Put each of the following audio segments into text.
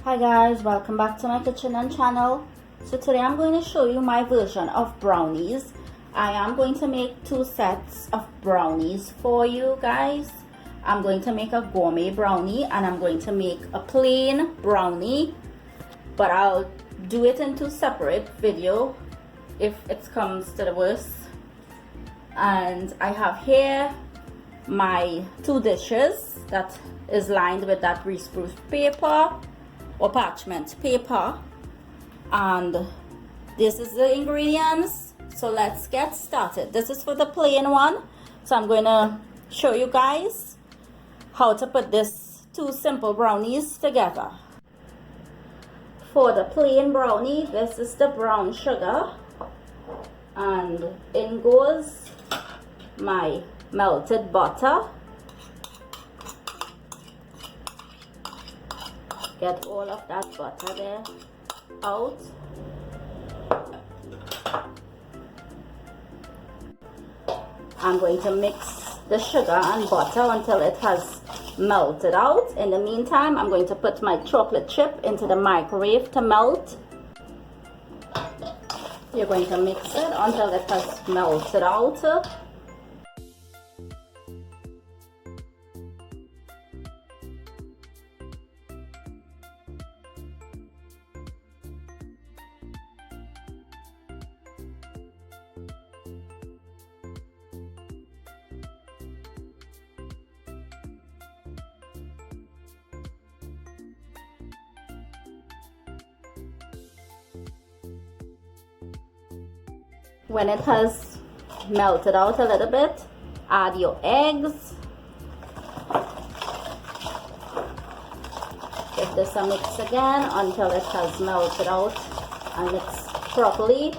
Hi guys, welcome back to my kitchen and channel. So today I'm going to show you my version of brownies. I am going to make two sets of brownies for you guys. I'm going to make a gourmet brownie and I'm going to make a plain brownie, but I'll do it in two separate video if it comes to the worst. And I have here my two dishes that is lined with that greaseproof paper or parchment paper, and this is the ingredients. So let's get started. This is for the plain one, so I'm going to show you guys how to put this two simple brownies together. For the plain brownie, this is the brown sugar, and in goes my melted butter. Get all of that butter there out. I'm going to mix the sugar and butter until it has melted out. In the meantime, I'm going to put my chocolate chip into the microwave to melt. You're going to mix it until it has melted out. When it has melted out a little bit, add your eggs. Give this a mix again until it has melted out and mix properly.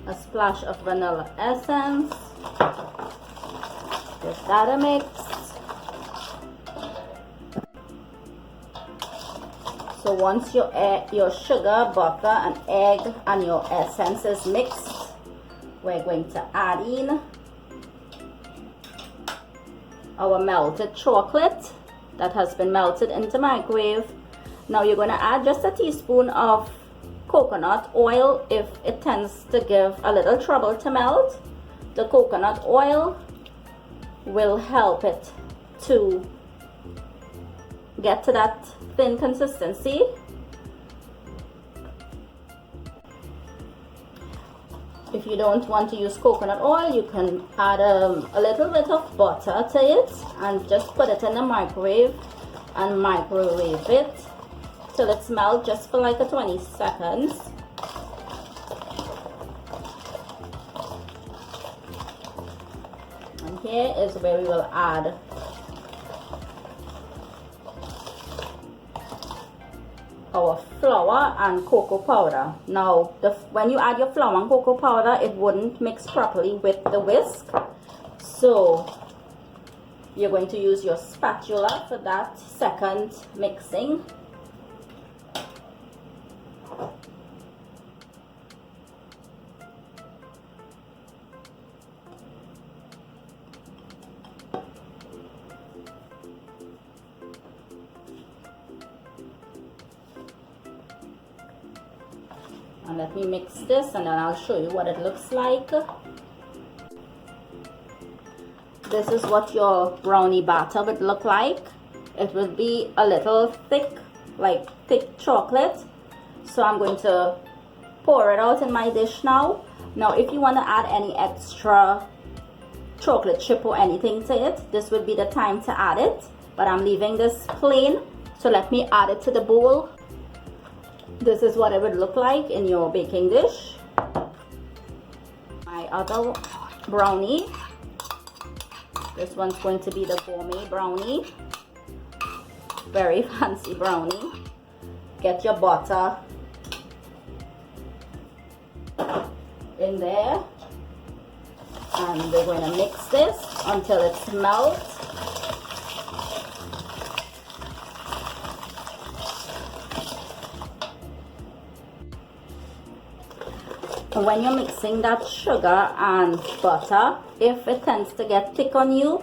A splash of vanilla essence. Give that a mix. So once your sugar, butter, and egg and your essence is mixed, we're going to add in our melted chocolate that has been melted into microwave. Now you're going to add just a teaspoon of coconut oil if it tends to give a little trouble to melt. The coconut oil will help it to get to that thin consistency. If you don't want to use coconut oil, you can add a little bit of butter to it and just put it in the microwave and microwave it till it's melt just for like 20 seconds. And here is where we will add our flour and cocoa powder. Now when you add your flour and cocoa powder, it wouldn't mix properly with the whisk, so you're going to use your spatula for that second mixing. And let me mix this and then I'll show you what it looks like. This is what your brownie batter would look like. It will be a little thick, like thick chocolate. So I'm going to pour it out in my dish now. Now if you want to add any extra chocolate chip or anything to it, this would be the time to add it. But I'm leaving this plain, so let me add it to the bowl. This is what it would look like in your baking dish. My other brownie. This one's going to be the gourmet brownie. Very fancy brownie. Get your butter in there. And we're going to mix this until it's melted. When you're mixing that sugar and butter, if it tends to get thick on you,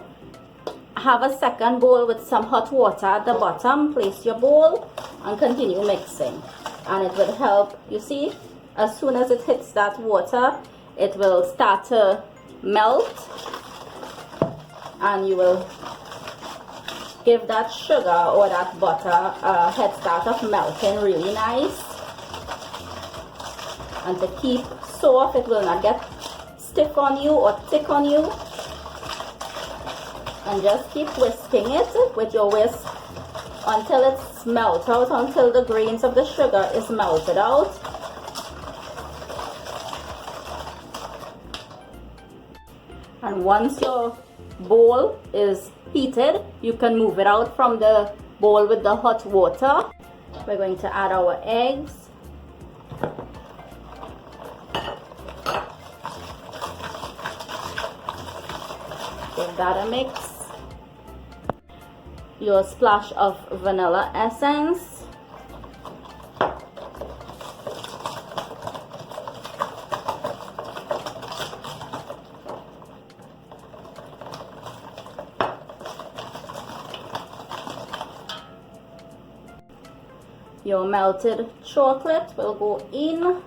have a second bowl with some hot water at the bottom. Place your bowl and continue mixing, and it will help. You see, as soon as it hits that water, it will start to melt, and you will give that sugar or that butter a head start of melting really nice. And to keep soft, it will not get stiff on you or thick on you. And just keep whisking it with your whisk until it's melted out, until the grains of the sugar is melted out. And once your bowl is heated, you can move it out from the bowl with the hot water. We're going to add our eggs. Give that a mix. Your splash of vanilla essence. Your melted chocolate will go in.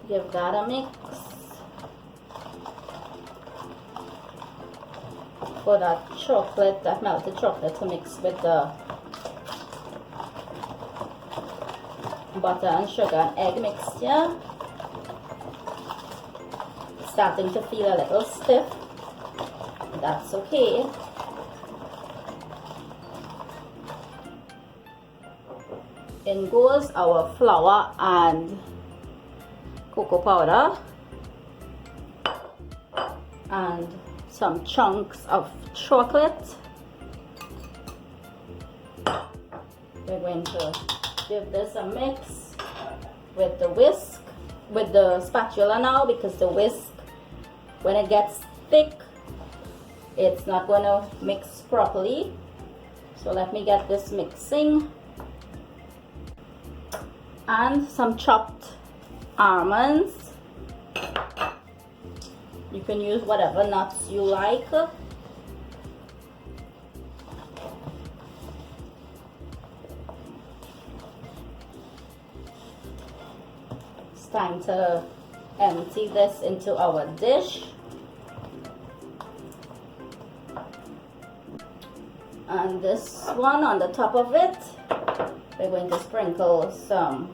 Give that a mix. For that chocolate, that melted chocolate to mix with the butter and sugar and egg mixture. Starting to feel a little stiff. That's okay. In goes our flour and cocoa powder and some chunks of chocolate. We're going to give this a mix with the whisk, with the spatula now, because the whisk, when it gets thick, it's not going to mix properly. So let me get this mixing. And some chopped almonds. You can use whatever nuts you like. It's time to empty this into our dish. And this one on the top of it, we're going to sprinkle some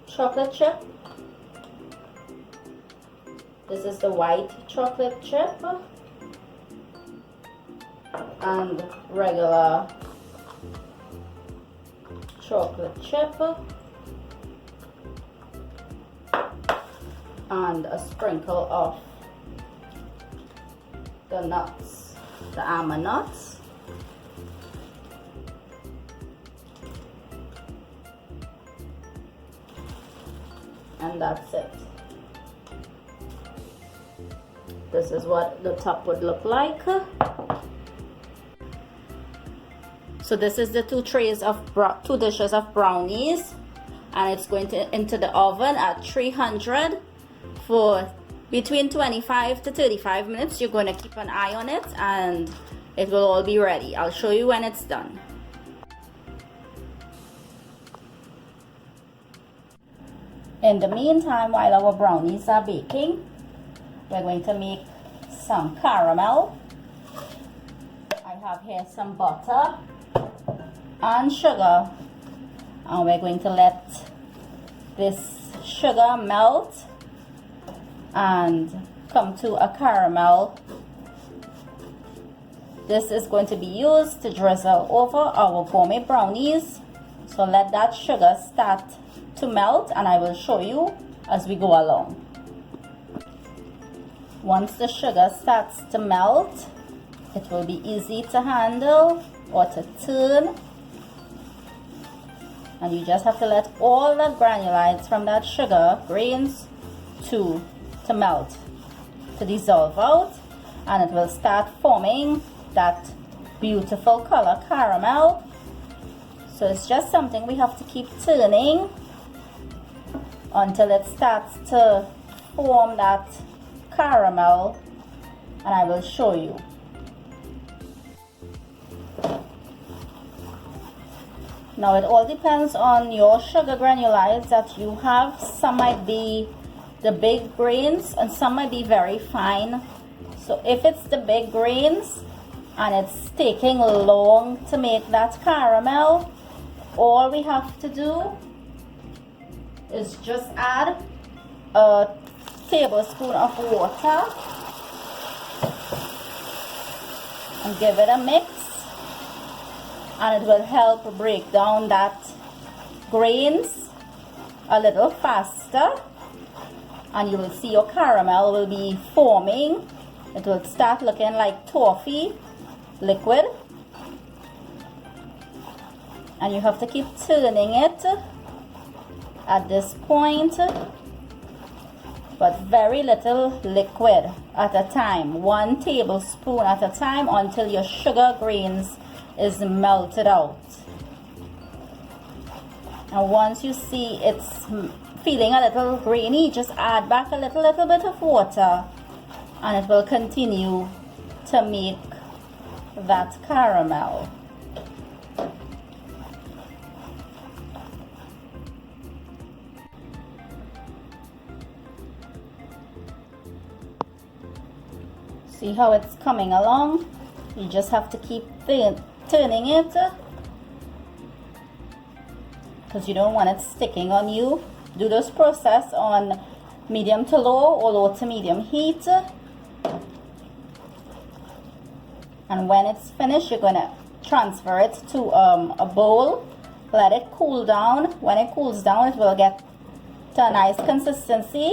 chocolate chip. This is the white chocolate chip and regular chocolate chip, and a sprinkle of the nuts, the almond nuts. And that's it. This is what the top would look like. So this is the two dishes of brownies, and it's going to into the oven at 300 for between 25 to 35 minutes. You're going to keep an eye on it and it will all be ready. I'll show you when it's done. In the meantime, while our brownies are baking, we're going to make some caramel. I have here some butter and sugar, and we're going to let this sugar melt and come to a caramel. This is going to be used to drizzle over our gourmet brownies. So let that sugar start to melt, and I will show you as we go along. Once the sugar starts to melt, it will be easy to handle or to turn, and you just have to let all the granulites from that sugar grains to melt, to dissolve out, and it will start forming that beautiful color caramel. So it's just something we have to keep turning until it starts to form that caramel, and I will show you. Now it all depends on your sugar granulites that you have. Some might be the big grains and some might be very fine. So if it's the big grains and it's taking long to make that caramel, all we have to do is just add a tablespoon of water and give it a mix, and it will help break down that grains a little faster, and you will see your caramel will be forming. It will start looking like toffee liquid, and you have to keep turning it at this point, but very little liquid at a time, 1 tablespoon at a time, until your sugar grains is melted out. And once you see it's feeling a little grainy, just add back a little bit of water, and it will continue to make that caramel. See how it's coming along? You just have to keep turning it, because you don't want it sticking on you. Do this process on medium to low or low to medium heat, and when it's finished, you're gonna transfer it to a bowl. Let it cool down. When it cools down, it will get to a nice consistency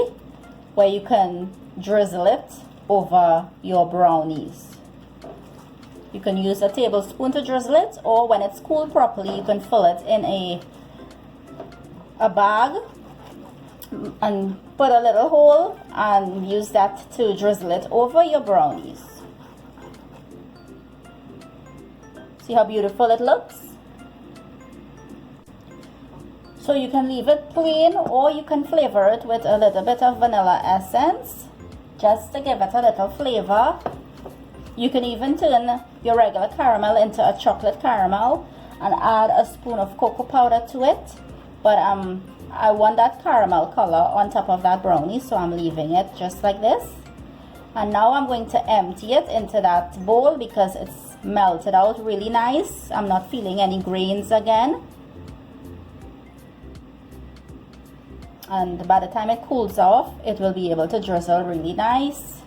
where you can drizzle it over your brownies. You can use a tablespoon to drizzle it, or when it's cooled properly, you can fill it in a bag and put a little hole and use that to drizzle it over your brownies. See how beautiful it looks? So you can leave it plain, or you can flavor it with a little bit of vanilla essence just to give it a little flavor. You can even turn your regular caramel into a chocolate caramel and add a spoon of cocoa powder to it, but I want that caramel color on top of that brownie, so I'm leaving it just like this. And now I'm going to empty it into that bowl because it's melted out really nice. I'm not feeling any grains again, and by the time it cools off, it will be able to drizzle really nice.